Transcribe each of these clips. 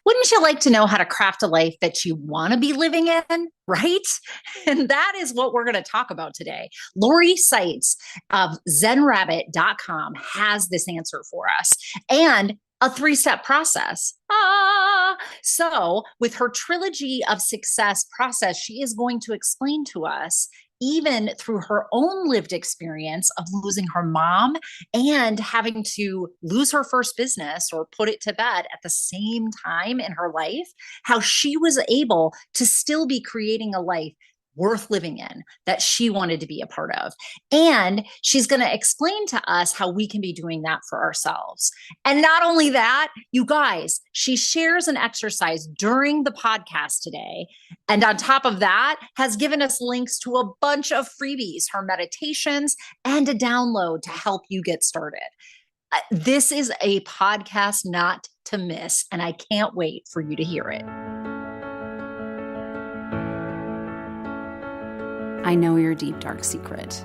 Wouldn't you like to know how to craft a life that you want to be living in? Right? And that is what we're going to talk about today. Lori Saitz of zenrabbit.com has this answer for us and a three-step process. So, with her trilogy of success process, she is going to explain to us, even through her own lived experience of losing her mom and having to lose her first business or put it to bed at the same time in her life, how she was able to still be creating a life worth living in that she wanted to be a part of. And she's going to explain to us how we can be doing that for ourselves. And not only that, you guys, she shares an exercise during the podcast today. And on top of that, has given us links to a bunch of freebies, her meditations, and a download to help you get started. This is a podcast not to miss, and I can't wait for you to hear it. I know your deep, dark secret.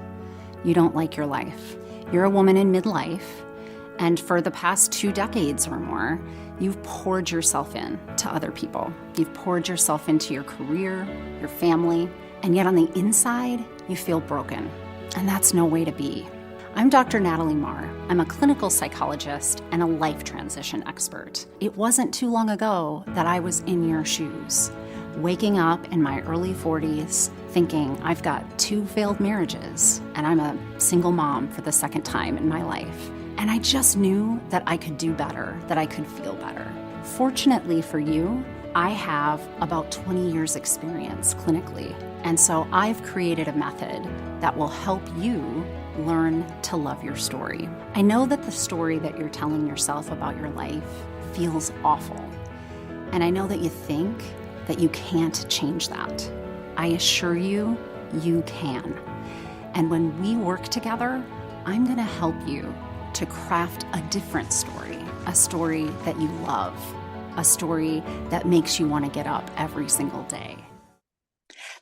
You don't like your life. You're a woman in midlife, and for the past 2 decades or more, you've poured yourself in to other people. You've poured yourself into your career, your family, and yet on the inside, you feel broken. And that's no way to be. I'm Dr. Natalie Marr. I'm a clinical psychologist and a life transition expert. It wasn't too long ago that I was in your shoes, waking up in my early 40s, thinking I've got 2 failed marriages and I'm a single mom for the second time in my life. And I just knew that I could do better, that I could feel better. Fortunately for you, I have about 20 years experience clinically. And so I've created a method that will help you learn to love your story. I know that the story that you're telling yourself about your life feels awful. And I know that you think that you can't change that. I assure you, you can. And when we work together, I'm going to help you to craft a different story, a story that you love, a story that makes you want to get up every single day.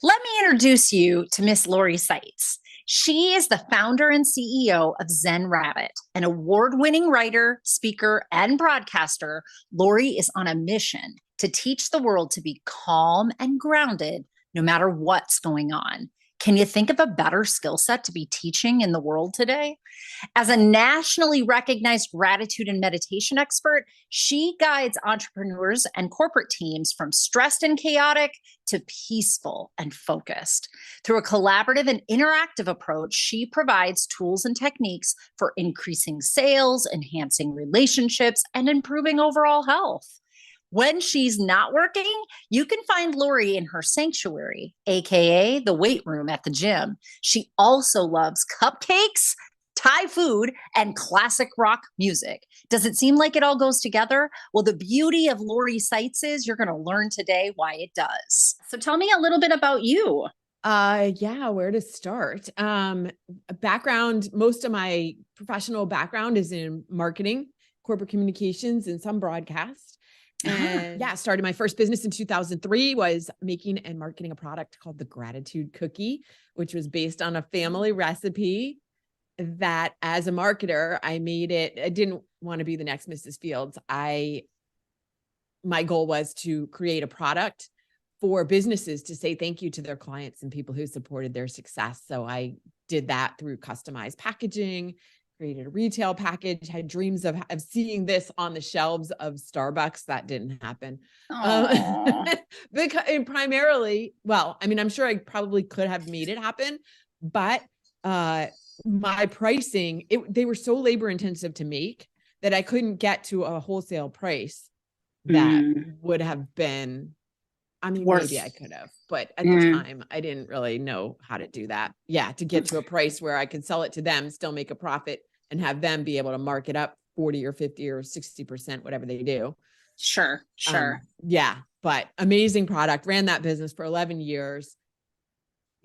Let me introduce you to Miss Lori Saitz. She is the founder and CEO of Zen Rabbit, an award-winning writer, speaker, and broadcaster. Lori is on a mission to teach the world to be calm and grounded no matter what's going on. Can you think of a better skill set to be teaching in the world today? As a nationally recognized gratitude and meditation expert, she guides entrepreneurs and corporate teams from stressed and chaotic to peaceful and focused. Through a collaborative and interactive approach, she provides tools and techniques for increasing sales, enhancing relationships, and improving overall health. When she's not working, you can find Lori in her sanctuary, aka the weight room at the gym. She also loves cupcakes, Thai food, and classic rock music. Does it seem like it all goes together? Well, the beauty of Lori Saitz is you're going to learn today why it does. So tell me a little bit about you. Yeah, where to start? Background, most of my professional background is in marketing, corporate communications, and some broadcast. And yeah, started my first business in 2003, was making and marketing a product called the Gratitude Cookie, which was based on a family recipe that as a marketer, I made it. I didn't want to be the next Mrs. Fields. My goal was to create a product for businesses to say thank you to their clients and people who supported their success. So I did that through customized packaging, created a retail package, had dreams of seeing this on the shelves of Starbucks. That didn't happen. Because primarily, well, I mean, I'm sure I probably could have made it happen, but my pricing, they were so labor intensive to make that I couldn't get to a wholesale price that would have been, I mean, maybe I could have, but at the time I didn't really know how to do that. Yeah. To get to a price where I could sell it to them, still make a profit, and have them be able to mark it up 40 or 50 or 60%, whatever they do. Sure. Yeah. But amazing product. Ran that business for 11 years,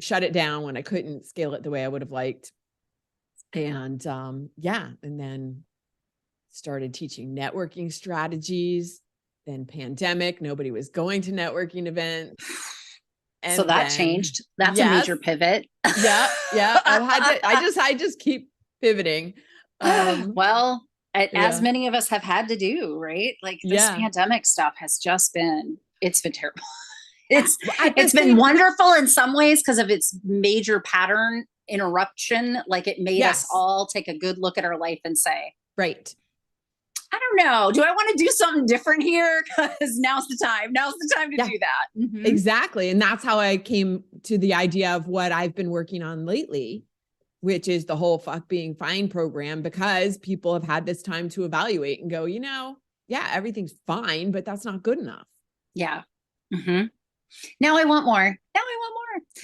shut it down when I couldn't scale it the way I would have liked. And yeah. And then started teaching networking strategies. Then pandemic, nobody was going to networking events. And so that changed. That's a major pivot. Yeah. I just keep pivoting. Well, as many of us have had to do, right? Like this pandemic stuff has just been, it's been terrible. It's been wonderful in some ways because of its major pattern interruption. Like it made us all take a good look at our life and say, right, I don't know, do I want to do something different here? Because now's the time to do that. Mm-hmm. Exactly. And that's how I came to the idea of what I've been working on lately, which is the whole Fuck Being Fine program, because people have had this time to evaluate and go, everything's fine, but that's not good enough. Yeah. Mm-hmm. Now I want more.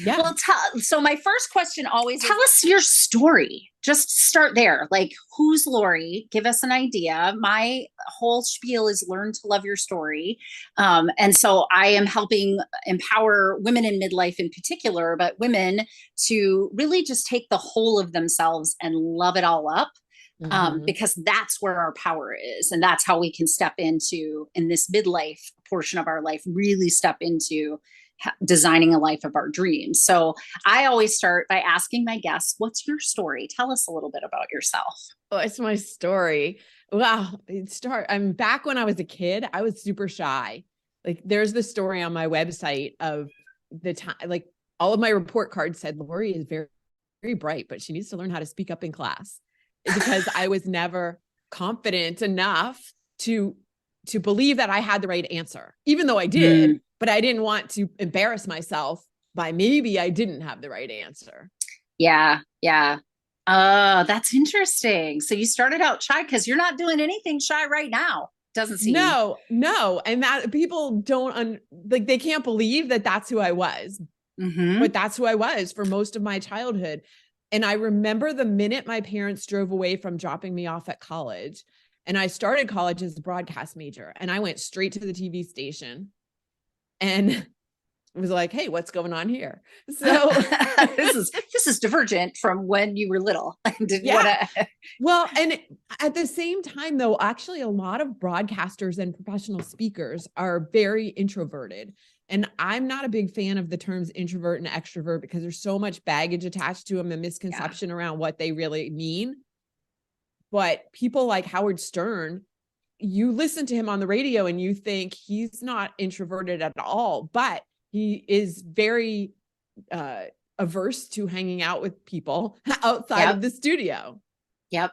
Yeah. Well, so my first question always tell us your story. Just start there. Like, who's Lori? Give us an idea. My whole spiel is learn to love your story. And so I am helping empower women in midlife in particular, but women to really just take the whole of themselves and love it all up. Because that's where our power is. And that's how we can step into, in this midlife portion of our life, really step into designing a life of our dreams. So I always start by asking my guests, what's your story? Tell us a little bit about yourself. Oh, it's my story. Wow. I'm back when I was a kid, I was super shy. Like there's the story on my website of the time, like all of my report cards said, Lori is very, very bright, but she needs to learn how to speak up in class. Because I was never confident enough to believe that I had the right answer, even though I did, but I didn't want to embarrass myself by maybe I didn't have the right answer. Yeah. Yeah. Oh, that's interesting. So you started out shy because you're not doing anything shy right now. Doesn't seem. No. And that people don't they can't believe that that's who I was, but that's who I was for most of my childhood. And I remember the minute my parents drove away from dropping me off at college, and I started college as a broadcast major, and I went straight to the TV station and was like, hey, what's going on here? So this is divergent from when you were little. Well, and at the same time though, actually a lot of broadcasters and professional speakers are very introverted. And I'm not a big fan of the terms introvert and extrovert because there's so much baggage attached to them and misconception around what they really mean. But people like Howard Stern, you listen to him on the radio and you think he's not introverted at all, but he is very averse to hanging out with people outside of the studio. Yep.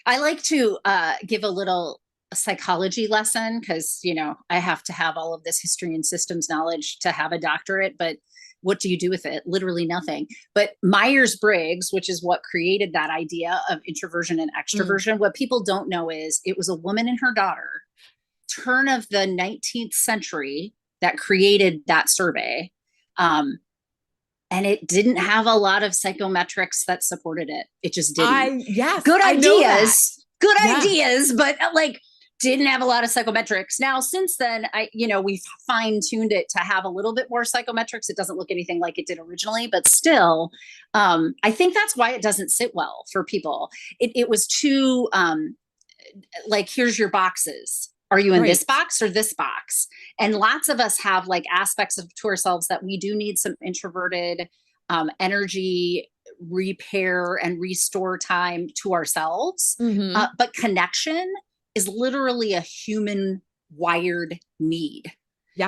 I like to give a little psychology lesson because, I have to have all of this history and systems knowledge to have a doctorate, but what do you do with it? Literally nothing. But Myers-Briggs, which is what created that idea of introversion and extroversion, what people don't know is it was a woman and her daughter, turn of the 19th century, that created that survey. And it didn't have a lot of psychometrics that supported it. It just didn't. Good ideas, but didn't have a lot of psychometrics. Now, since then, we've fine-tuned it to have a little bit more psychometrics. It doesn't look anything like it did originally, but still, I think that's why it doesn't sit well for people. It was too, here's your boxes. Are you in this box or this box? And lots of us have aspects to ourselves that we do need some introverted energy repair and restore time to ourselves. But connection is literally a human wired need.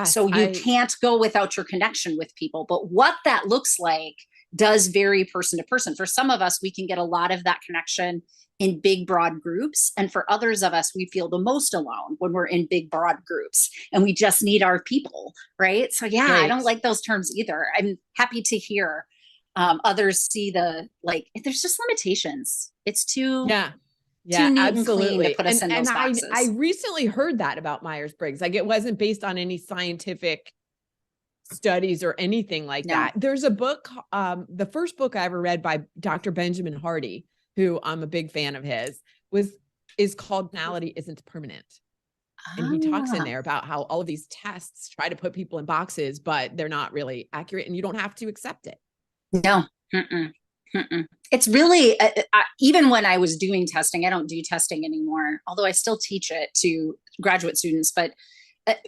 So you can't go without your connection with people. But what that looks like does vary person to person. For some of us, we can get a lot of that connection in big, broad groups. And for others of us, we feel the most alone when we're in big, broad groups and we just need our people. Right. So I don't like those terms either. I'm happy to hear others see there's just limitations. It's too too neat and clean to put us in those boxes. I recently heard that about Myers-Briggs. It wasn't based on any scientific studies or anything like that. There's a book, the first book I ever read by Dr. Benjamin Hardy, who I'm a big fan of his, is called Personality Isn't Permanent. And he talks in there about how all of these tests try to put people in boxes, but they're not really accurate and you don't have to accept it. No. It's really, even when I was doing testing, I don't do testing anymore, although I still teach it to graduate students. But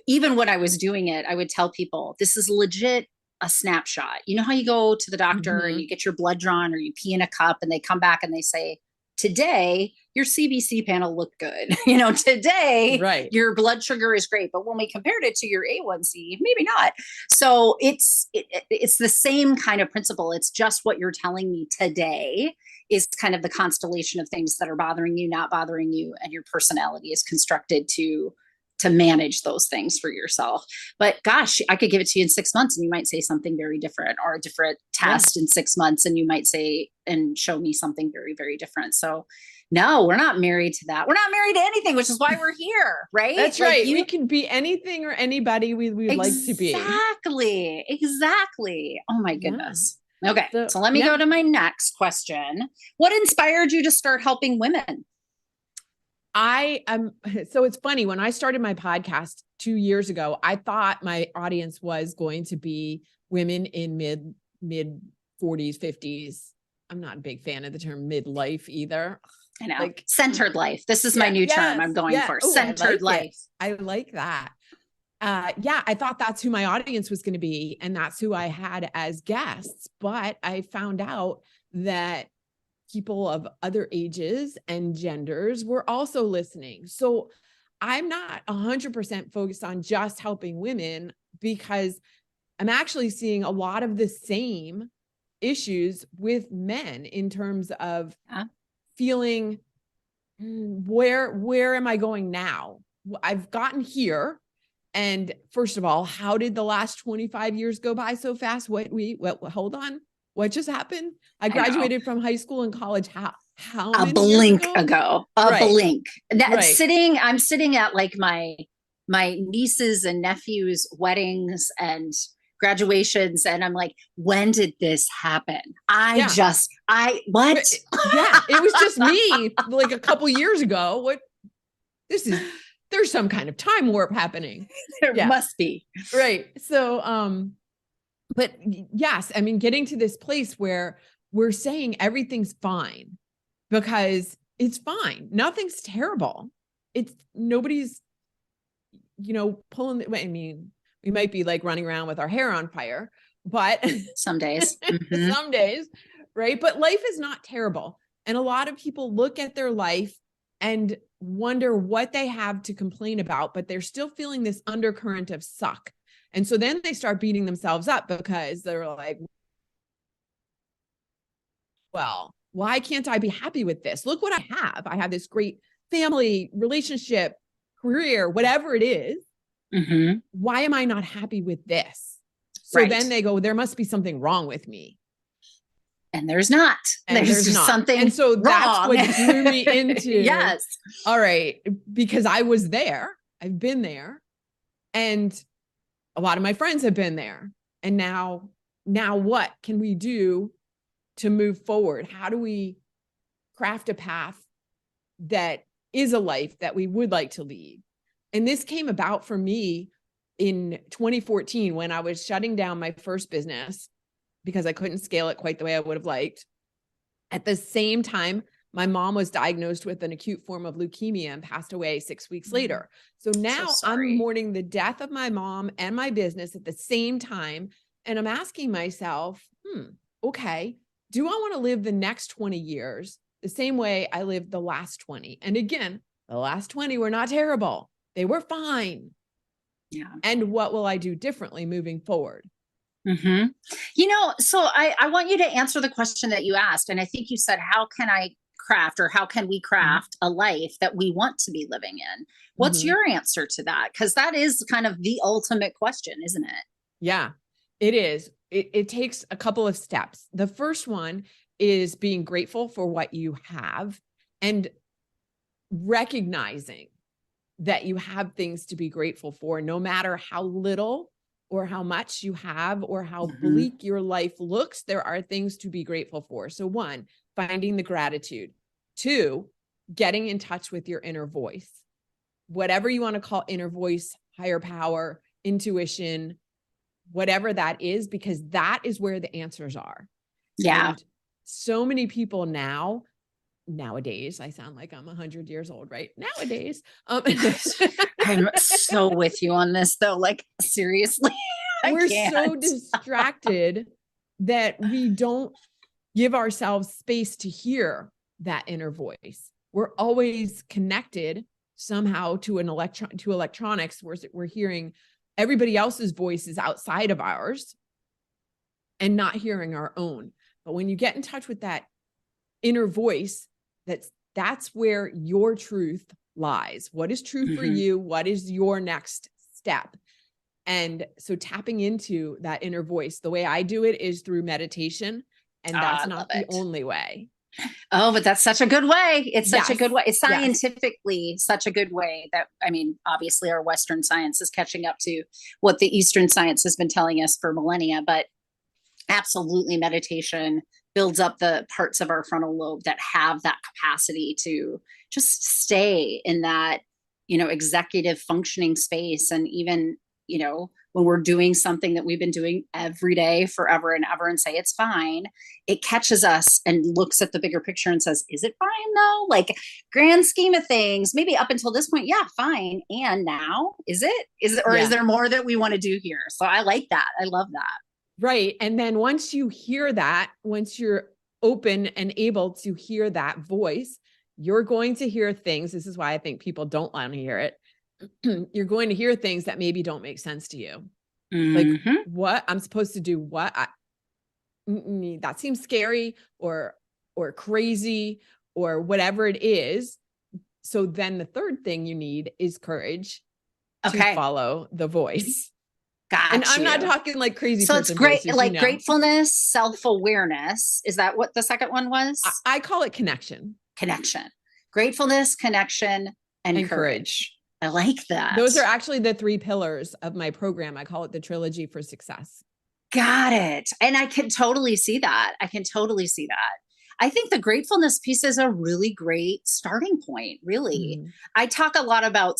even when I was doing it, I would tell people, this is legit a snapshot. You know how you go to the doctor and you get your blood drawn or you pee in a cup and they come back and they say, today your CBC panel looked good. You know, today Right. your blood sugar is great, but when we compared it to your A1C, maybe not. So it's the same kind of principle. It's just what you're telling me today is kind of the constellation of things that are bothering you, not bothering you, and your personality is constructed to manage those things for yourself. But gosh, I could give it to you in 6 months and you might say something very different, or a different test in 6 months and you might say and show me something very, very different. So no, we're not married to that. We're not married to anything, which is why we're here, right? That's like right. We can be anything or anybody we'd like to be. Exactly. Oh my goodness. Okay. So let me go to my next question. What inspired you to start helping women? So it's funny, when I started my podcast 2 years ago, I thought my audience was going to be women in mid 40s, 50s. I'm not a big fan of the term midlife either. I know. Like centered life. This is my new term I'm going for. Centered life. I like that. I thought that's who my audience was going to be. And that's who I had as guests. But I found out that people of other ages and genders were also listening. So I'm not 100% focused on just helping women, because I'm actually seeing a lot of the same issues with men in terms of feeling, where am I going now? I've gotten here. And first of all, how did the last 25 years go by so fast? Hold on. What just happened? I graduated from high school and college. How a blink ago? Blink. Right. I'm sitting at like my nieces and nephews' weddings and graduations, and I'm like, when did this happen? What? Yeah, it was just me like a couple years ago. There's some kind of time warp happening. There must be. Right. So, but yes, I mean, getting to this place where we're saying everything's fine because it's fine. Nothing's terrible. Nobody's, pulling. I mean, we might be like running around with our hair on fire, but some days, some days, right? But life is not terrible. And a lot of people look at their life and wonder what they have to complain about, but they're still feeling this undercurrent of suck. And so then they start beating themselves up because they're like, well, why can't I be happy with this? Look what I have. I have this great family, relationship, career, whatever it is. Mm-hmm. Why am I not happy with this? So then they go, there must be something wrong with me. And there's not. There's not. Something and so wrong. That's what drew me into, yes. All right. Because I was there. I've been there. And a lot of my friends have been there. And now what can we do to move forward? How do we craft a path that is a life that we would like to lead? And this came about for me in 2014 when I was shutting down my first business because I couldn't scale it quite the way I would have liked. At the same time, my mom was diagnosed with an acute form of leukemia and passed away 6 weeks later. So now I'm mourning the death of my mom and my business at the same time. And I'm asking myself, okay, do I want to live the next 20 years the same way I lived the last 20? And again, the last 20 were not terrible. They were fine. Yeah. And what will I do differently moving forward? Mm-hmm. So I want you to answer the question that you asked. And I think you said, how can I craft, or how can we craft a life that we want to be living in? What's your answer to that? Because that is kind of the ultimate question, isn't it? Yeah, it is. It takes a couple of steps. The first one is being grateful for what you have and recognizing that you have things to be grateful for, no matter how little or how much you have or how bleak your life looks. There are things to be grateful for. So 1, finding the gratitude. 2, getting in touch with your inner voice, whatever you want to call inner voice, higher power, intuition, whatever that is, because that is where the answers are. Yeah. And so many people nowadays, I sound like I'm 100 years old, right? Nowadays. I'm so with you on this though. Like seriously, we're so distracted that we don't give ourselves space to hear that inner voice. We're always connected somehow to electronics. We're hearing everybody else's voices outside of ours and not hearing our own. But when you get in touch with that inner voice, that's where your truth lies. What is true for you? What is your next step? And so tapping into that inner voice, the way I do it is through meditation. And that's not the only way. Oh, but that's such a good way. It's such a good way. It's scientifically such a good way that, I mean, obviously our Western science is catching up to what the Eastern science has been telling us for millennia, but absolutely meditation builds up the parts of our frontal lobe that have that capacity to just stay in that, executive functioning space. And even, when we're doing something that we've been doing every day forever and ever and say it's fine, it catches us and looks at the bigger picture and says, is it fine though? Like, grand scheme of things, maybe up until this point, yeah, fine. And now is it, or is there more that we want to do here? So I like that. I love that. Right. And then once you hear that, once you're open and able to hear that voice, you're going to hear things. This is why I think people don't want to hear it. You're going to hear things that maybe don't make sense to you. Like, what I'm supposed to do, what that seems scary or crazy or whatever it is. So then the third thing you need is courage to follow the voice. And I'm not talking like crazy. So it's great, voices, like gratefulness, self-awareness. Is that what the second one was? I call it connection. Gratefulness, connection, and courage. I like that. Those are actually the 3 pillars of my program. I call it the trilogy for success. Got it. And I can totally see that. I think the gratefulness piece is a really great starting point, really. I talk a lot about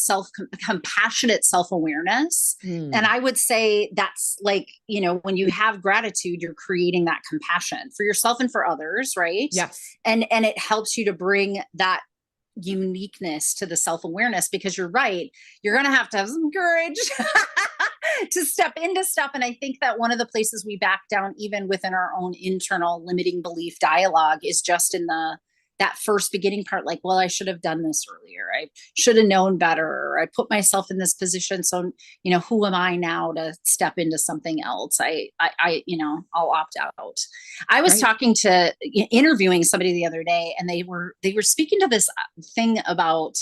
compassionate self-awareness. And I would say that's like, when you have gratitude, you're creating that compassion for yourself and for others, right? Yes. And it helps you to bring that uniqueness to the self-awareness, because you're right. You're going to have some courage to step into stuff. And I think that one of the places we back down, even within our own internal limiting belief dialogue, is just in that first beginning part, like, well, I should have done this earlier. I should have known better. Or I put myself in this position. So, who am I now to step into something else? I'll opt out. I was interviewing somebody the other day, and they were speaking to this thing about,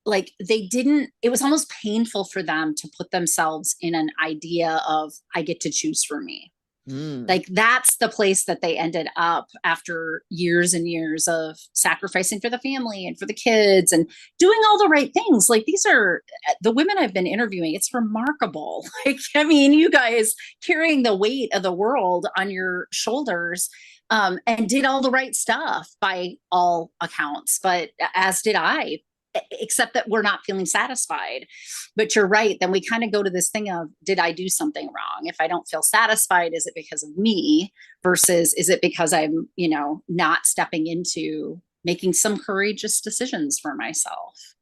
like, it was almost painful for them to put themselves in an idea of, I get to choose for me. Like, that's the place that they ended up after years and years of sacrificing for the family and for the kids and doing all the right things. Like, these are the women I've been interviewing. It's remarkable. Like, I mean, you guys carrying the weight of the world on your shoulders, and did all the right stuff by all accounts, but as did I. Except that we're not feeling satisfied. But you're right. Then we kind of go to this thing of, did I do something wrong? If I don't feel satisfied, is it because of me versus is it because I'm, not stepping into making some courageous decisions for myself?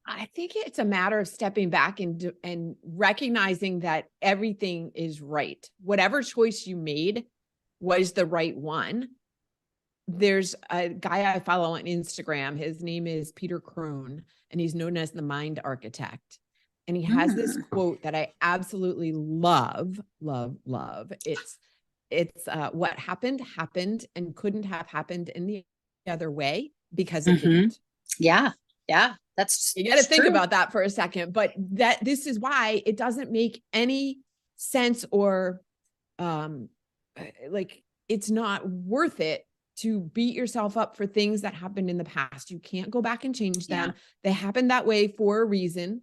I think it's a matter of stepping back and recognizing that everything is right. Whatever choice you made was the right one. There's a guy I follow on Instagram. His name is Peter Crone, and he's known as the Mind Architect. And he has this quote that I absolutely love. It's what happened and couldn't have happened any other way because it didn't. Yeah. You got to think about that for a second. But this is why it doesn't make any sense, or like, it's not worth it to beat yourself up for things that happened in the past. You can't go back and change them. They happened that way for a reason.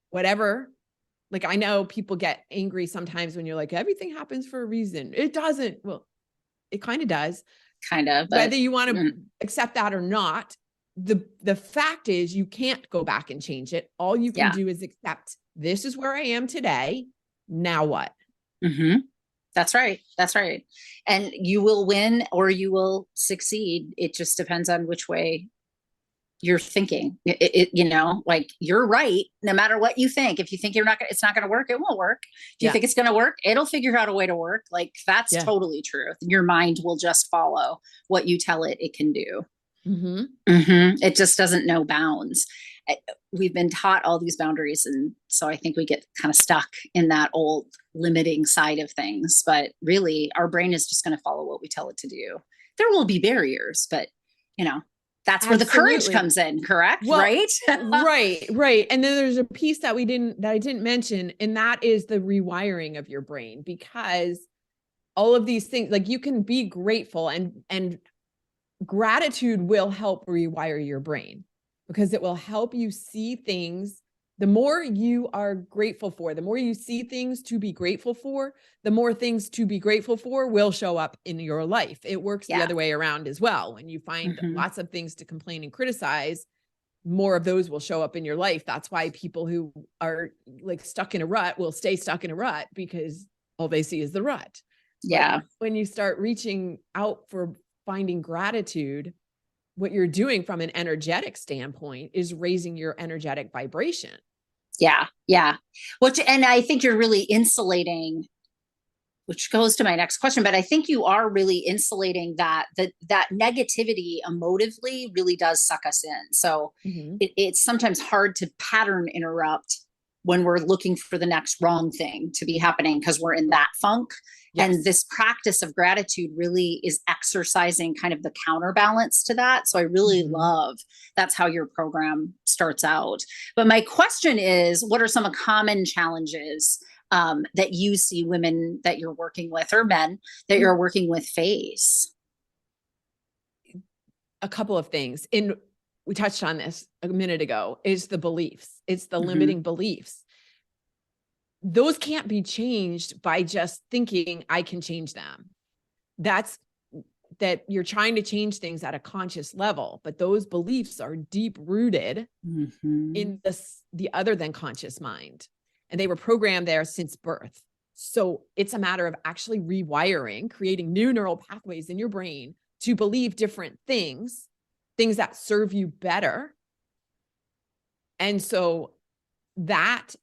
Whatever. Like, I know people get angry sometimes when you're like, everything happens for a reason. It doesn't. Well, it kind of does. Whether you want to accept that or not, the fact is you can't go back and change it. All you can do is accept, this is where I am today. Now what? That's right. And you will win or you will succeed. It just depends on which way your thinking. Like you're right. No matter what you think, if you think it's not going to work, it won't work. If you think it's going to work, it'll figure out a way to work. Like that's totally true. Your mind will just follow what you tell it can do. Mm-hmm. Mm-hmm. It just doesn't know bounds. We've been taught all these boundaries. And so I think we get kind of stuck in that old limiting side of things, but really our brain is just going to follow what we tell it to do. There will be barriers, but that's where the courage comes in, correct? Well, right? Right. And then there's a piece that I didn't mention, and that is the rewiring of your brain, because all of these things, like you can be grateful, and gratitude will help rewire your brain, because it will help you see things. The more you are grateful for, the more you see things to be grateful for, the more things to be grateful for will show up in your life. It works the other way around as well. When you find lots of things to complain and criticize, more of those will show up in your life. That's why people who are like stuck in a rut will stay stuck in a rut, because all they see is the rut. Yeah. But when you start reaching out for finding gratitude, what you're doing from an energetic standpoint is raising your energetic vibration. Yeah. Yeah. And I think you're really insulating, which goes to my next question, but I think you are really insulating that negativity emotively really does suck us in. So it's sometimes hard to pattern interrupt when we're looking for the next wrong thing to be happening, because we're in that funk. Yes. And this practice of gratitude really is exercising kind of the counterbalance to that. So I really love that's how your program starts out. But my question is, what are some common challenges that you see women that you're working with, or men that you're working with, face? A couple of things. We touched on this a minute ago, is the beliefs. It's the limiting beliefs. Those can't be changed by just thinking I can change them. That you're trying to change things at a conscious level, but those beliefs are deep rooted in the other than conscious mind. And they were programmed there since birth. So it's a matter of actually rewiring, creating new neural pathways in your brain to believe different things that serve you better. And so that's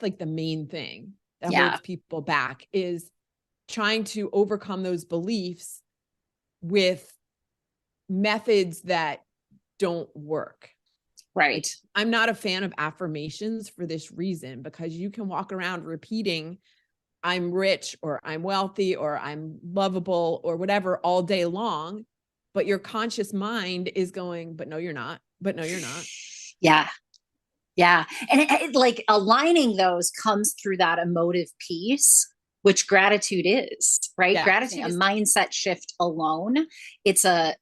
like the main thing that holds people back, is trying to overcome those beliefs with methods that don't work. Right. I'm not a fan of affirmations for this reason, because you can walk around repeating, I'm rich, or I'm wealthy, or I'm lovable, or whatever all day long, but your conscious mind is going, but no, you're not. But no, you're not. Yeah. Yeah. And like aligning those comes through that emotive piece, which gratitude is, right? Yeah. Gratitude, a mindset shift alone. It's an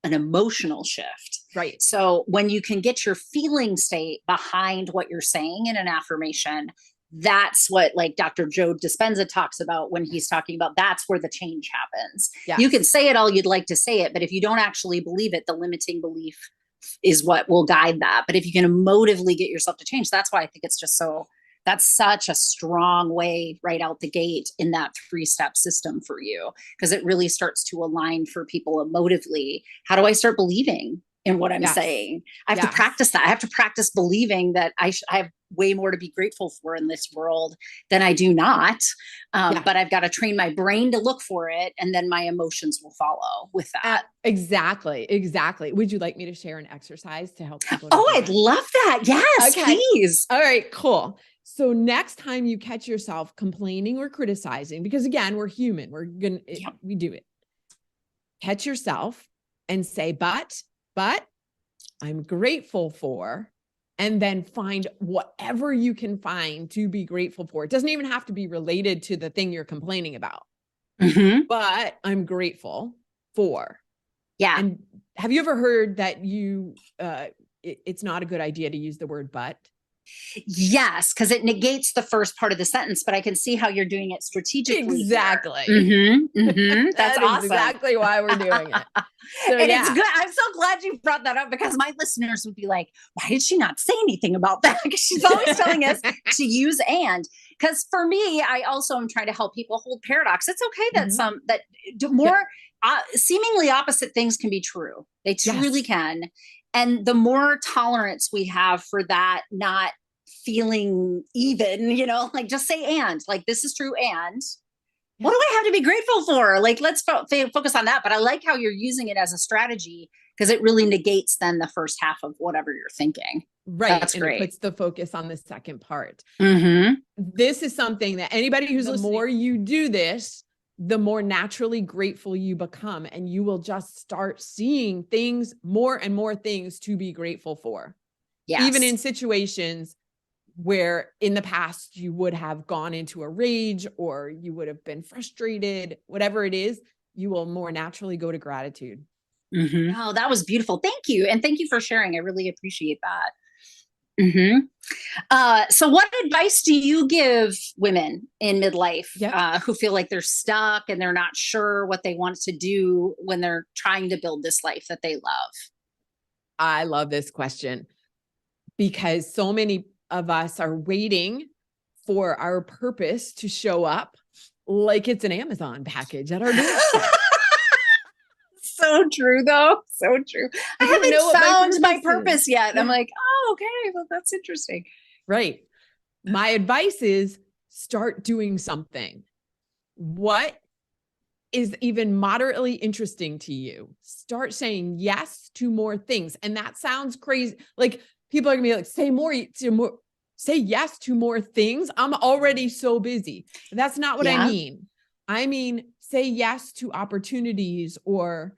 emotional shift. Right. So when you can get your feeling state behind what you're saying in an affirmation, that's what like Dr. Joe Dispenza talks about when he's talking about that's where the change happens. Yes. You can say it all you'd like to say it, but if you don't actually believe it, the limiting belief is what will guide that. But if you can emotively get yourself to change, that's why I think it's just that's such a strong way right out the gate in that 3-step system for you, because it really starts to align for people emotively. How do I start believing in what I'm saying? I have to practice that. I have to practice believing that I have way more to be grateful for in this world than I do not. But I've got to train my brain to look for it, and then my emotions will follow with that. Exactly. Would you like me to share an exercise to help people? I'd love that. Yes, please. All right, cool. So next time you catch yourself complaining or criticizing, because again, we're human, we do it. Catch yourself and say, but I'm grateful for, and then find whatever you can find to be grateful for. It doesn't even have to be related to the thing you're complaining about, but I'm grateful for. Yeah. And have you ever heard that it's not a good idea to use the word but? Yes, because it negates the first part of the sentence, but I can see how you're doing it strategically. Exactly. That's awesome. Exactly why we're doing it. So, and it's good. I'm so glad you brought that up, because my listeners would be like, why did she not say anything about that? Because she's always telling us to use and. Because for me, I also am trying to help people hold paradox. It's okay that seemingly opposite things can be true. They truly can. And the more tolerance we have for that, not feeling even, like just say, and like, this is true. And what do I have to be grateful for? Like, let's focus on that. But I like how you're using it as a strategy because it really negates then the first half of whatever you're thinking. Right. That's and great. It puts the focus on the second part. Mm-hmm. This is something that anybody who's listening, the more you do this, the more naturally grateful you become, and you will just start seeing things, more and more things to be grateful for. Yes. Even in situations where in the past you would have gone into a rage or you would have been frustrated, whatever it is, you will more naturally go to gratitude. Mm-hmm. Oh, that was beautiful. Thank you. And thank you for sharing. I really appreciate that. Mm-hmm. So what advice do you give women in midlife who feel like they're stuck and they're not sure what they want to do when they're trying to build this life that they love? I love this question because so many of us are waiting for our purpose to show up like it's an Amazon package at our doorstep. So true, though. So true. I haven't found my purpose yet. Yeah. I'm like, oh, okay. Well, that's interesting. Right. My advice is start doing something. What is even moderately interesting to you? Start saying yes to more things. And that sounds crazy. Like people are gonna be like, say yes to more things. I'm already so busy. But that's not what I mean. I mean, say yes to opportunities or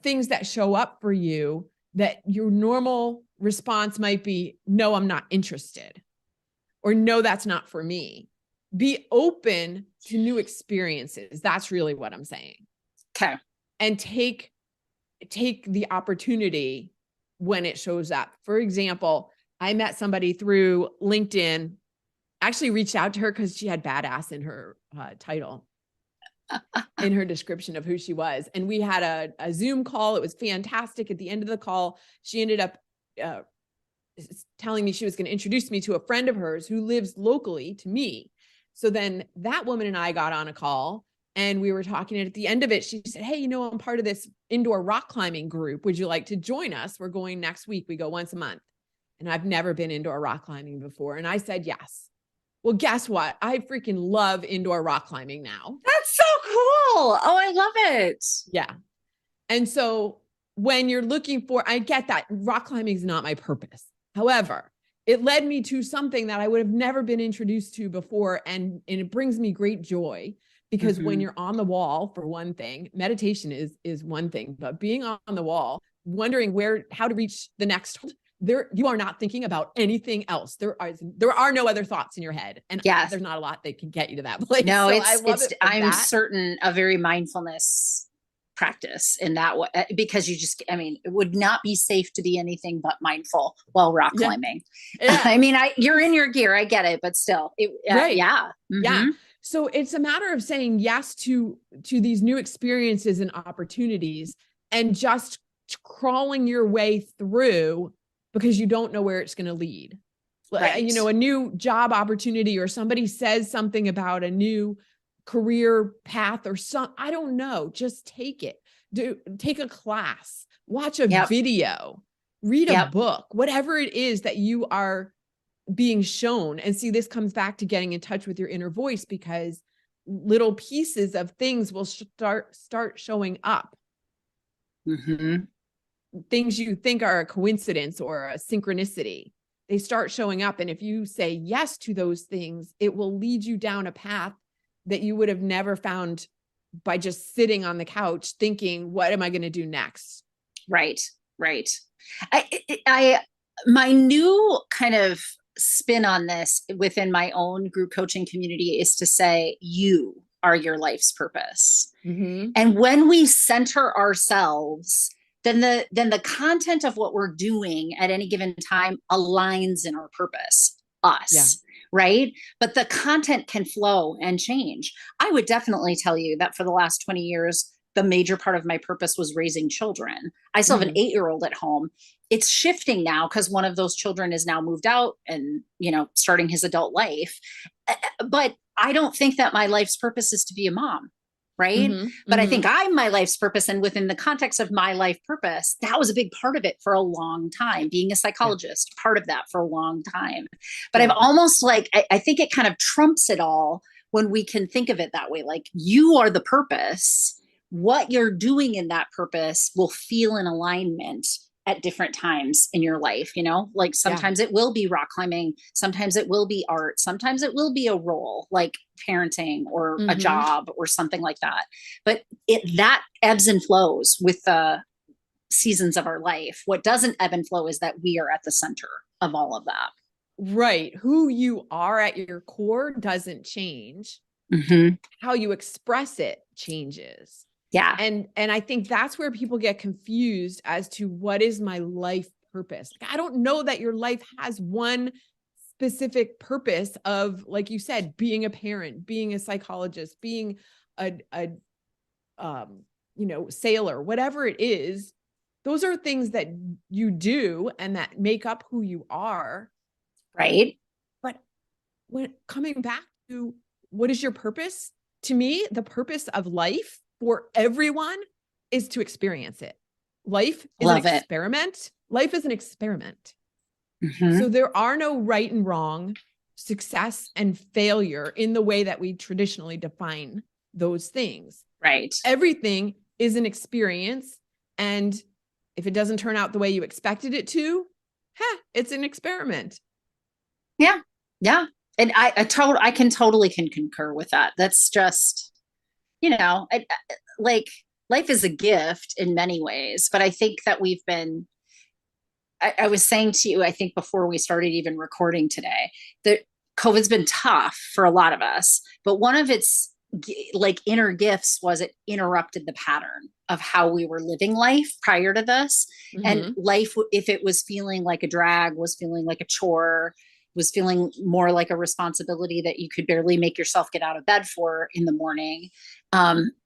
things that show up for you that your normal response might be, no, I'm not interested, or no, that's not for me. Be open to new experiences. That's really what I'm saying. Okay. And take the opportunity when it shows up. For example, I met somebody through LinkedIn, actually reached out to her because she had badass in her title. In her description of who she was. And we had a Zoom call. It was fantastic. At the end of the call, she ended up telling me she was going to introduce me to a friend of hers who lives locally to me. So then that woman and I got on a call and we were talking. And at the end of it, she said, hey, I'm part of this indoor rock climbing group. Would you like to join us? We're going next week. We go once a month. And I've never been indoor rock climbing before. And I said, yes. Well, guess what? I freaking love indoor rock climbing now. That's so cool. Oh, I love it. Yeah. And so when you're looking for, I get that rock climbing is not my purpose. However, it led me to something that I would have never been introduced to before. And it brings me great joy because when you're on the wall, for one thing, meditation is one thing, but being on the wall, wondering how to reach the next you are not thinking about anything else. There are no other thoughts in your head. And there's not a lot that can get you to that place. No, so I'm certain a very mindfulness practice in that way, because it would not be safe to be anything but mindful while rock climbing. Yeah. I mean, you're in your gear. I get it, but still right. Yeah. Mm-hmm. Yeah. So it's a matter of saying yes to these new experiences and opportunities and just crawling your way through because you don't know where it's going to lead. Right. A new job opportunity or somebody says something about a new career path or I don't know, just take it. Take a class, watch a video, read a book, whatever it is that you are being shown. And see, this comes back to getting in touch with your inner voice because little pieces of things will start showing up. Mm-hmm. Things you think are a coincidence or a synchronicity, they start showing up. And if you say yes to those things, it will lead you down a path that you would have never found by just sitting on the couch thinking, what am I going to do next? Right. Right. My new kind of spin on this within my own group coaching community is to say, you are your life's purpose. Mm-hmm. And when we center ourselves, then the content of what we're doing at any given time aligns in our purpose, right? But the content can flow and change. I would definitely tell you that for the last 20 years, the major part of my purpose was raising children. I still have an 8-year-old at home. It's shifting now because one of those children is now moved out and, starting his adult life. But I don't think that my life's purpose is to be a mom. right? Mm-hmm. But I Mm-hmm. think I'm my life's purpose. And within the context of my life purpose, that was a big part of it for a long time. Being a psychologist, part of that for a long time. But I've almost like, I think it kind of trumps it all when we can think of it that way. Like you are the purpose. What you're doing in that purpose will feel in alignment at different times in your life, you know, like sometimes it will be rock climbing, sometimes it will be art, sometimes it will be a role like parenting or a job or something like that. But that ebbs and flows with the seasons of our life. What doesn't ebb and flow is that we are at the center of all of that. Right. Who you are at your core doesn't change. How you express it changes. Yeah. And I think that's where people get confused as to what is my life purpose. Like, I don't know that your life has one specific purpose of, like you said, being a parent, being a psychologist, being a sailor, whatever it is. Those are things that you do and that make up who you are. Right. But when coming back to what is your purpose? To me, the purpose of life for everyone is to experience it. Life is an experiment. Life is an experiment. So there are no right and wrong, success and failure in the way that we traditionally define those things. Right. Everything is an experience. And if it doesn't turn out the way you expected it to, it's an experiment. Yeah. Yeah. And I can totally concur with that. That's just, like life is a gift in many ways, but I think that we've been, I was saying to you, I think before we started even recording today, that COVID's been tough for a lot of us, but one of its like inner gifts was it interrupted the pattern of how we were living life prior to this. And life, if it was feeling like a drag, was feeling like a chore, was feeling more like a responsibility that you could barely make yourself get out of bed for in the morning.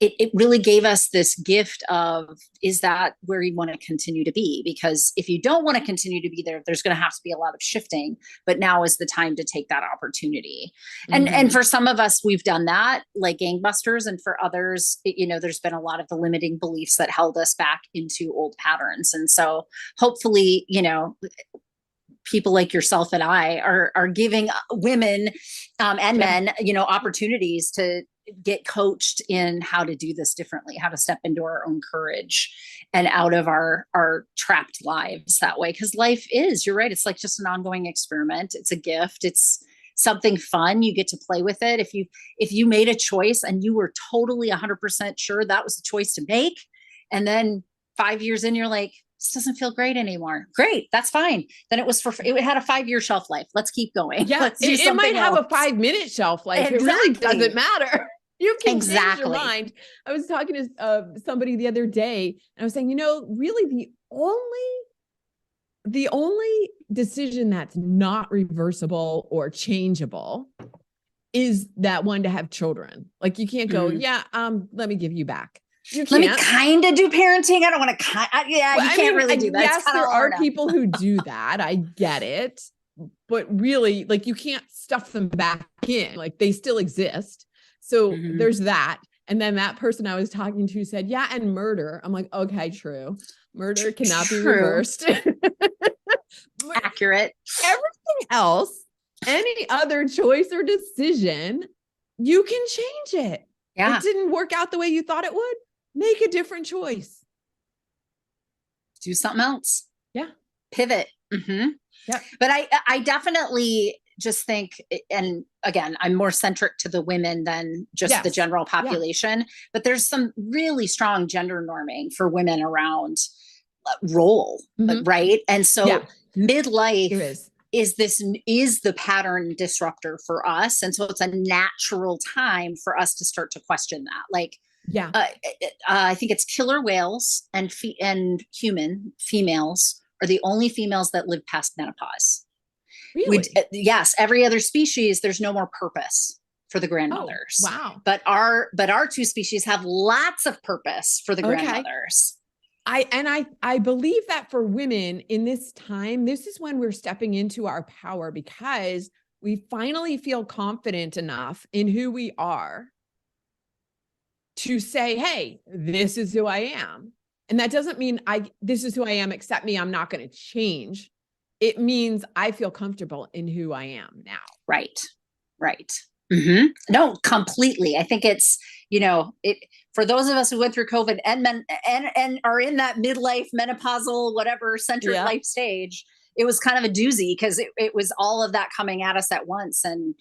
It really gave us this gift of, is that where you want to continue to be? Because if you don't want to continue to be there, there's going to have to be a lot of shifting, but now is the time to take that opportunity. And for some of us, we've done that like gangbusters. And for others, there's been a lot of the limiting beliefs that held us back into old patterns. And so hopefully, people like yourself and I are giving women and men, opportunities to get coached in how to do this differently, how to step into our own courage and out of our trapped lives that way. Because life is, you're right, it's like just an ongoing experiment. It's a gift. It's something fun. You get to play with it. If you made a choice and you were totally 100% sure that was the choice to make, and then 5 years in, you're like, this doesn't feel great anymore. Great. That's fine. Then it had a 5-year shelf life. Let's keep going. Yeah. It might have a 5-minute shelf life. Exactly. It really doesn't matter. You can change your mind. I was talking to somebody the other day and I was saying, really the only decision that's not reversible or changeable is that one to have children. Like you can't go, let me give you back. Let me kind of do parenting. I don't want to you can't really do that. Yes, there are people who do that. I get it. But really, like you can't stuff them back in. Like they still exist. So there's that. And then that person I was talking to said, yeah, and murder. I'm like, okay, true. Murder cannot be reversed. Accurate. Everything else, any other choice or decision, you can change it. Yeah. It didn't work out the way you thought it would. Make a different choice. Do something else. Yeah. Pivot. Yeah. But I definitely just think, and again, I'm more centric to the women than just the general population, but there's some really strong gender norming for women around role, right? And so midlife is the pattern disruptor for us. And so it's a natural time for us to start to question that. Like, I think it's killer whales and human females are the only females that live past menopause. Really? Yes. Every other species, there's no more purpose for the grandmothers. Oh, wow. But our two species have lots of purpose for the grandmothers. I believe that for women in this time, this is when we're stepping into our power because we finally feel confident enough in who we are to say, hey, this is who I am. And that doesn't mean this is who I am, accept me, I'm not going to change. It means I feel comfortable in who I am now. Right. Right. Mm-hmm. No, completely. I think it's, for those of us who went through COVID and are in that midlife, menopausal, whatever centered life stage, it was kind of a doozy because it was all of that coming at us at once. And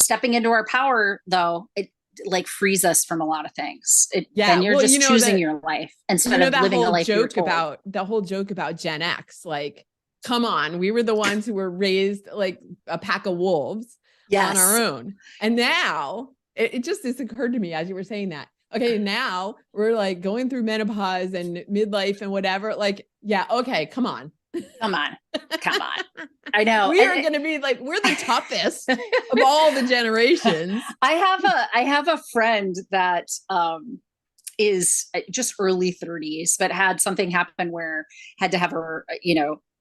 stepping into our power, though, it like frees us from a lot of things. Then you're just choosing your life instead of living a life you're told. The whole joke about Gen X, like, come on, we were the ones who were raised like a pack of wolves on our own. And now it just occurred to me as you were saying that. Okay, now we're like going through menopause and midlife and whatever. Like, yeah, okay, come on. Come on. I know. We are going to be like, we're the toughest of all the generations. I have a friend that is just early 30s, but had something happen where had to have her,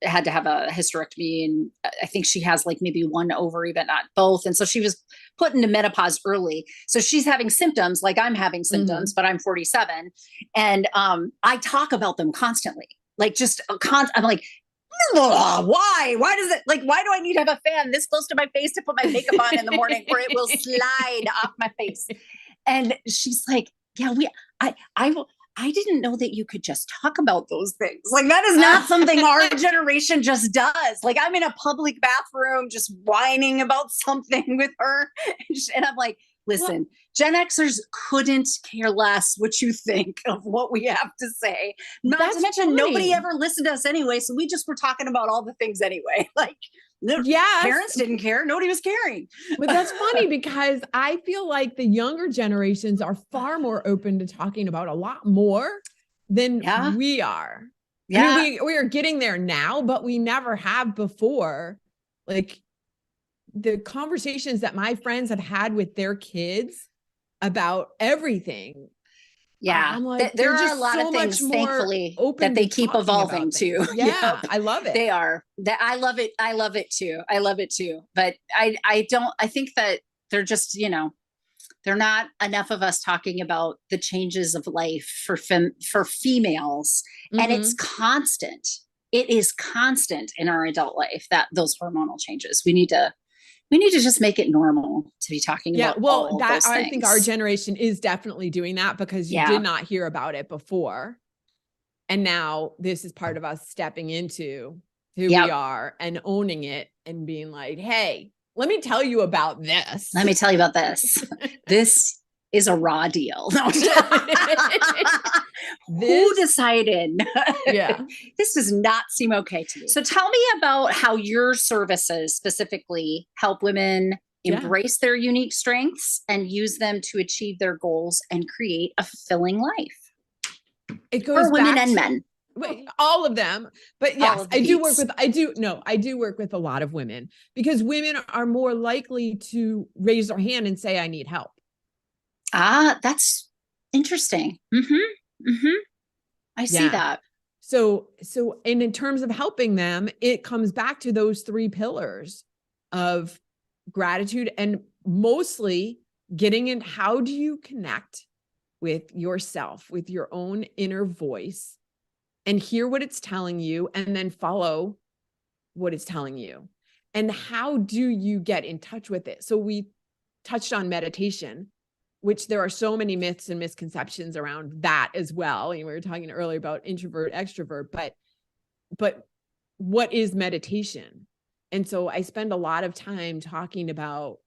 had to have a hysterectomy. And I think she has like maybe one ovary, but not both. And so she was put into menopause early. So she's having symptoms like I'm having symptoms, but I'm 47. And I talk about them constantly. Like I'm like, why does it why do I need to have a fan this close to my face to put my makeup on in the morning where it will slide off my face? And she's like, yeah, I didn't know that you could just talk about those things. Like, that is not something our generation just does. Like, I'm in a public bathroom just whining about something with her. And I'm like, listen, Gen Xers couldn't care less what you think of what we have to say. Not to mention, nobody ever listened to us anyway. So we just were talking about all the things anyway. Like, parents didn't care. Nobody was caring. But that's funny because I feel like the younger generations are far more open to talking about a lot more than we are. Yeah. I mean, we are getting there now, but we never have before. Like, the conversations that my friends have had with their kids about everything. Yeah. I'm like, there are a lot of things, thankfully, that they keep evolving too. Yeah. I love it. They are. I love it. I love it too. But I think that they're just, they're not enough of us talking about the changes of life for females. And it's constant. It is constant in our adult life, that those hormonal changes. We need to just make it normal to be talking about all those things. I think our generation is definitely doing that because you did not hear about it before. And now this is part of us stepping into who we are and owning it and being like, hey, let me tell you about this. Let me tell you about this. This is a raw deal. Who decided? This does not seem okay to me. So tell me about how your services specifically help women embrace their unique strengths and use them to achieve their goals and create a fulfilling life. It goes for women and men. All of them. But yes, I do work with a lot of women because women are more likely to raise their hand and say, I need help. That's interesting. I see that. So, and in terms of helping them, it comes back to those 3 pillars of gratitude and mostly getting in. How do you connect with yourself, with your own inner voice, and hear what it's telling you and then follow what it's telling you? And how do you get in touch with it? So we touched on meditation, which there are so many myths and misconceptions around that as well. And we were talking earlier about introvert, extrovert, but what is meditation? And so I spend a lot of time talking about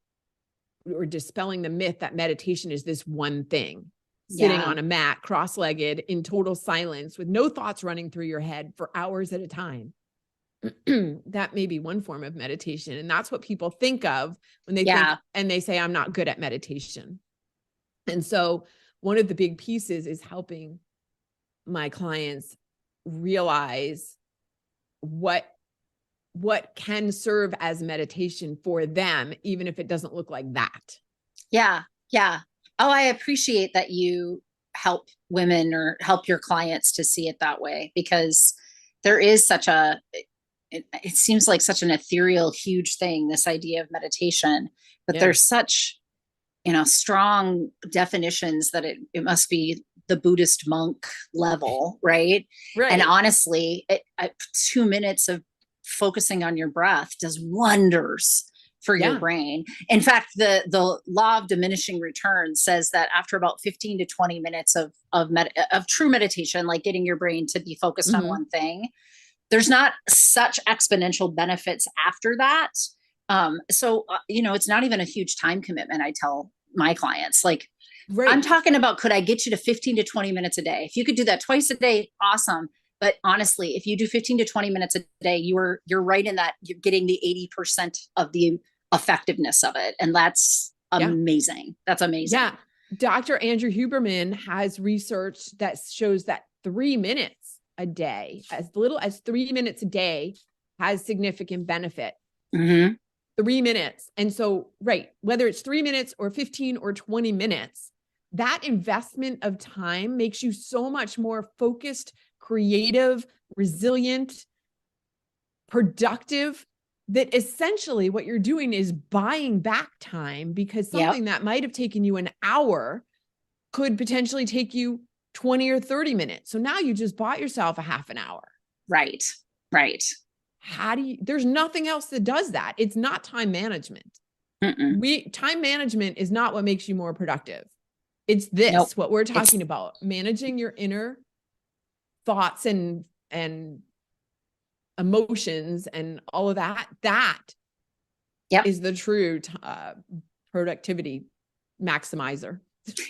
or dispelling the myth that meditation is this one thing, sitting on a mat, cross-legged in total silence with no thoughts running through your head for hours at a time. That may be one form of meditation. And that's what people think of when they think, and they say, I'm not good at meditation. And so one of the big pieces is helping my clients realize what can serve as meditation for them, even if it doesn't look like that. Yeah. Yeah. Oh, I appreciate that you help women or help your clients to see it that way, because there is it seems like such an ethereal, huge thing, this idea of meditation, but there's such strong definitions that it must be the Buddhist monk level, right? Right. And honestly, 2 minutes of focusing on your breath does wonders for your brain. In fact, the law of diminishing returns says that after about 15 to 20 minutes of true meditation, like getting your brain to be focused on one thing, there's not such exponential benefits after that. So it's not even a huge time commitment. I tell my clients, like, I'm talking about, could I get you to 15 to 20 minutes a day? If you could do that twice a day, awesome. But honestly, if you do 15 to 20 minutes a day, you're right in that you're getting the 80% of the effectiveness of it. And that's amazing. That's amazing. Yeah. Dr. Andrew Huberman has research that shows that 3 minutes a day, as little as 3 minutes a day, has significant benefit. 3 minutes. And so, whether it's 3 minutes or 15 or 20 minutes, that investment of time makes you so much more focused, creative, resilient, productive, that essentially what you're doing is buying back time, because something that might have taken you an hour could potentially take you 20 or 30 minutes. So now you just bought yourself a half an hour. Right. There's nothing else that does that. It's not time management. Time management is not what makes you more productive. It's this, what we're talking about, managing your inner thoughts and emotions and all of that. That is the true productivity maximizer.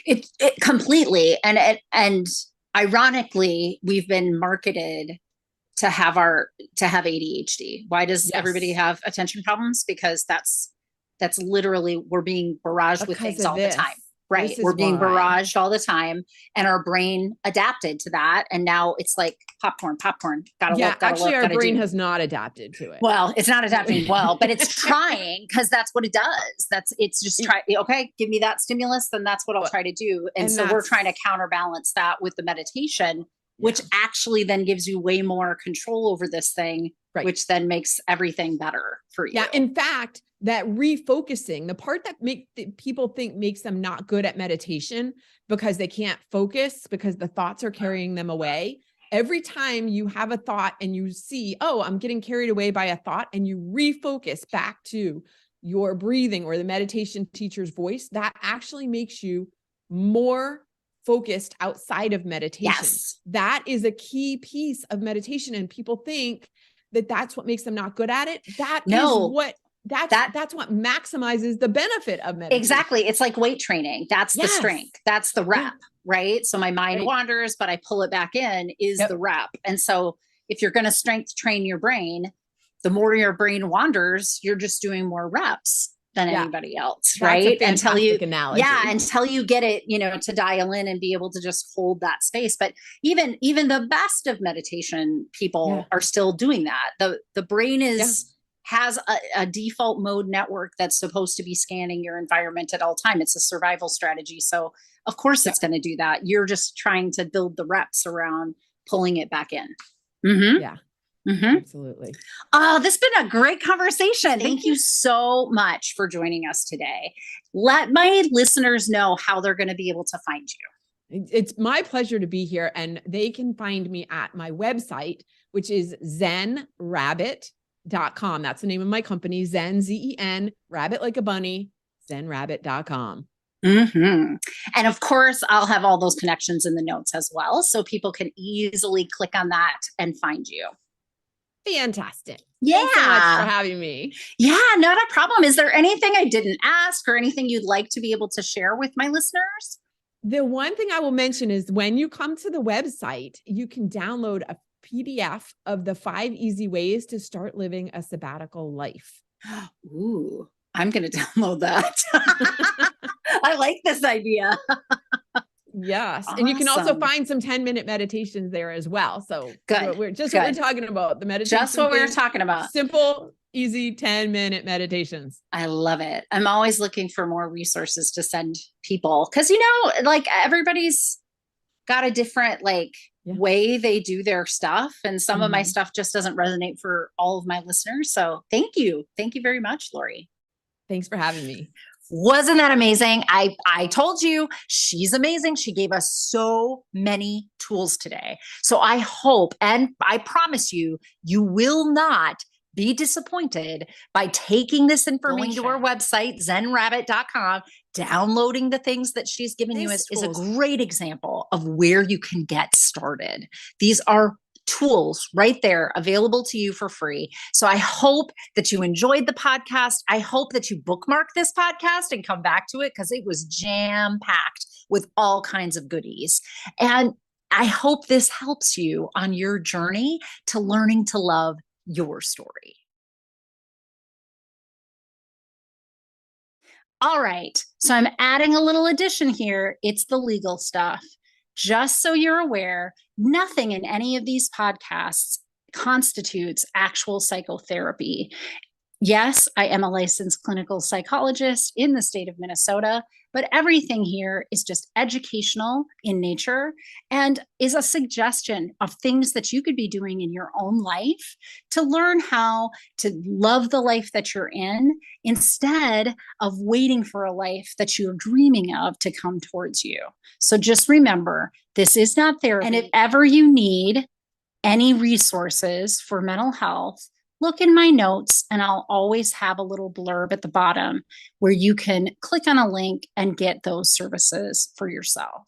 It completely. And ironically, we've been marketed to have ADHD. Why does everybody have attention problems? Because that's literally, we're being barraged with things all the time. Right. We're being barraged all the time, and our brain adapted to that. And now it's like popcorn. Our brain has not adapted to it. Well, it's not adapting well, but it's trying, because that's what it does. It's just try. Okay, give me that stimulus, then that's what I'll try to do. And so we're trying to counterbalance that with the meditation, which actually then gives you way more control over this thing, which then makes everything better for you. Yeah. In fact, that refocusing, the part that people think makes them not good at meditation because they can't focus, because the thoughts are carrying them away. Every time you have a thought and you see, oh, I'm getting carried away by a thought, and you refocus back to your breathing or the meditation teacher's voice, that actually makes you more focused outside of meditation. Yes. That is a key piece of meditation. And people think that that's what makes them not good at it. That's what maximizes the benefit of meditation. Exactly. It's like weight training. That's the strength. That's the rep, right? So my mind wanders, but I pull it back in is the rep. And so if you're going to strength train your brain, the more your brain wanders, you're just doing more reps than anybody else, right? Until you get it, to dial in and be able to just hold that space. But even the best of meditation people are still doing that. The brain has a default mode network that's supposed to be scanning your environment at all time. It's a survival strategy. So of course it's going to do that. You're just trying to build the reps around pulling it back in. Yeah. Absolutely. Oh, this has been a great conversation. Thank you so much for joining us today. Let my listeners know how they're going to be able to find you. It's my pleasure to be here, and they can find me at my website, which is zenrabbit.com. That's the name of my company, Zen, Z-E-N, rabbit like a bunny, zenrabbit.com. And of course, I'll have all those connections in the notes as well, so people can easily click on that and find you. Fantastic. Yeah. Thanks so much for having me. Yeah, not a problem. Is there anything I didn't ask or anything you'd like to be able to share with my listeners? The one thing I will mention is when you come to the website, you can download a PDF of the 5 easy ways to start living a sabbatical life. Ooh, I'm going to download that. I like this idea. Yes. Awesome. And you can also find some 10-minute meditations there as well. So good. What we're talking about, the meditation. Just what we were talking about. Simple, easy 10-minute meditations. I love it. I'm always looking for more resources to send people. Cause everybody's got a different way they do their stuff. And some of my stuff just doesn't resonate for all of my listeners. So thank you. Thank you very much, Lori. Thanks for having me. Wasn't that amazing? I told you she's amazing. She gave us so many tools today. So I hope, and I promise you, you will not be disappointed by taking this information to our website, zenrabbit.com, downloading the things that she's given you is a great example of where you can get started. These are tools right there available to you for free. So I hope that you enjoyed the podcast. I hope that you bookmark this podcast and come back to it because it was jam-packed with all kinds of goodies. And I hope this helps you on your journey to learning to love your story. All right. So I'm adding a little addition here. It's the legal stuff. Just so you're aware, nothing in any of these podcasts constitutes actual psychotherapy. Yes, I am a licensed clinical psychologist in the state of Minnesota, but everything here is just educational in nature and is a suggestion of things that you could be doing in your own life to learn how to love the life that you're in instead of waiting for a life that you're dreaming of to come towards you. So just remember, this is not therapy. And if ever you need any resources for mental health, look in my notes and I'll always have a little blurb at the bottom where you can click on a link and get those services for yourself.